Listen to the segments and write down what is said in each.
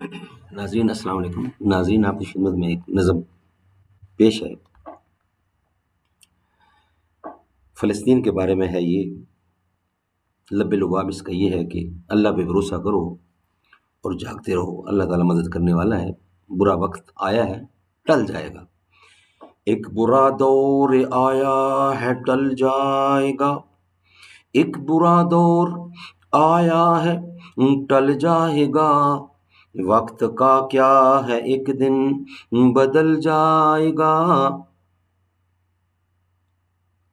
ناظرین السلام علیکم۔ ناظرین آپ کی خدمت میں ایک نظم پیش ہے، فلسطین کے بارے میں ہے۔ یہ لب لباب اس کا یہ ہے کہ اللہ پہ بھروسہ کرو اور جاگتے رہو، اللہ تعالیٰ مدد کرنے والا ہے، برا وقت آیا ہے ٹل جائے گا۔ ایک برا دور آیا ہے ٹل جائے گا، ایک برا دور آیا ہے ٹل جائے گا، وقت کا کیا ہے ایک دن بدل جائے گا۔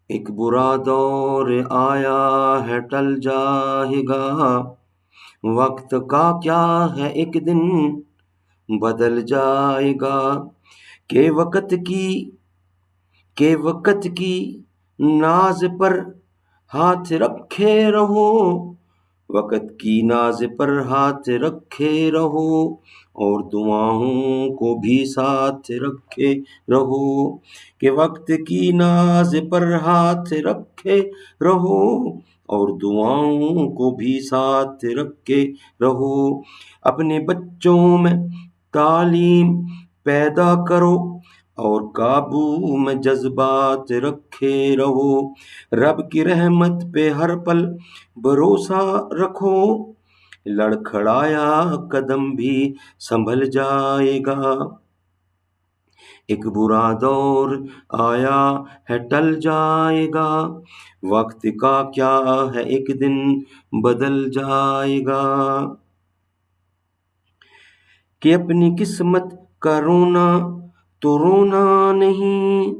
ایک برا دور آیا ہے ٹل جائے گا، وقت کا کیا ہے ایک دن بدل جائے گا، کہ وقت کی ناز پر ہاتھ رکھے رہو، وقت کی ناز پر ہاتھ رکھے رہو، اور دعاؤں کو بھی ساتھ رکھے رہو، کہ وقت کی ناز پر ہاتھ رکھے رہو اور دعاؤں کو بھی ساتھ رکھے رہو۔ اپنے بچوں میں تعلیم پیدا کرو اور قابو میں جذبات رکھے رہو، رب کی رحمت پہ ہر پل بھروسہ رکھو، لڑکھڑایا قدم بھی سنبھل جائے گا۔ ایک برا دور آیا ہے ٹل جائے گا، وقت کا کیا ہے ایک دن بدل جائے گا، کہ اپنی قسمت کا رونا تو رونا نہیں،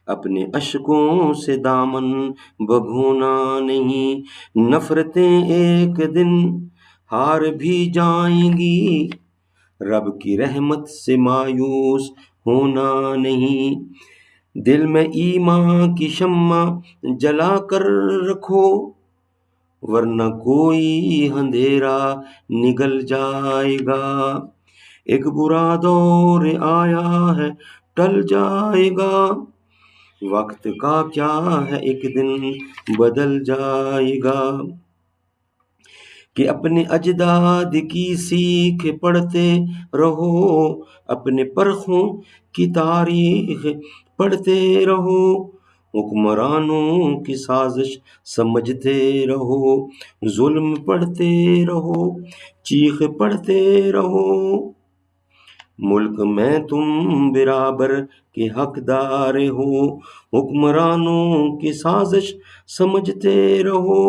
اپنے اشکوں سے دامن بھگونا نہیں، نفرتیں ایک دن ہار بھی جائیں گی، رب کی رحمت سے مایوس ہونا نہیں، دل میں ایمان کی شمع جلا کر رکھو، ورنہ کوئی اندھیرا نگل جائے گا۔ ایک برا دور آیا ہے ٹل جائے گا، وقت کا کیا ہے ایک دن بدل جائے گا، کہ اپنے اجداد کی سیکھ پڑھتے رہو، اپنے پرخوں کی تاریخ پڑھتے رہو، حکمرانوں کی سازش سمجھتے رہو، ظلم پڑھتے رہو، چیخ پڑھتے رہو، ملک میں تم برابر کے حقدار ہو، حکمرانوں کی سازش سمجھتے رہو،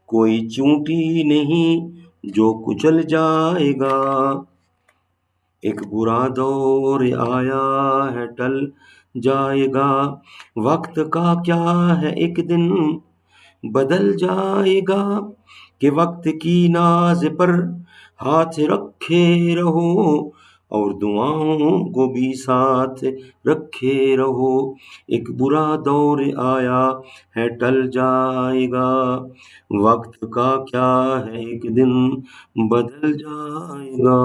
کوئی چونٹی نہیں جو کچل جائے گا۔ ایک برا دور آیا ہے ٹل جائے گا، وقت کا کیا ہے ایک دن بدل جائے گا، کہ وقت کی ناز پر ہاتھ رکھے رہو اور دعاؤں کو بھی ساتھ رکھے رہو۔ ایک برا دور آیا ہے ٹل جائے گا، وقت کا کیا ہے ایک دن بدل جائے گا۔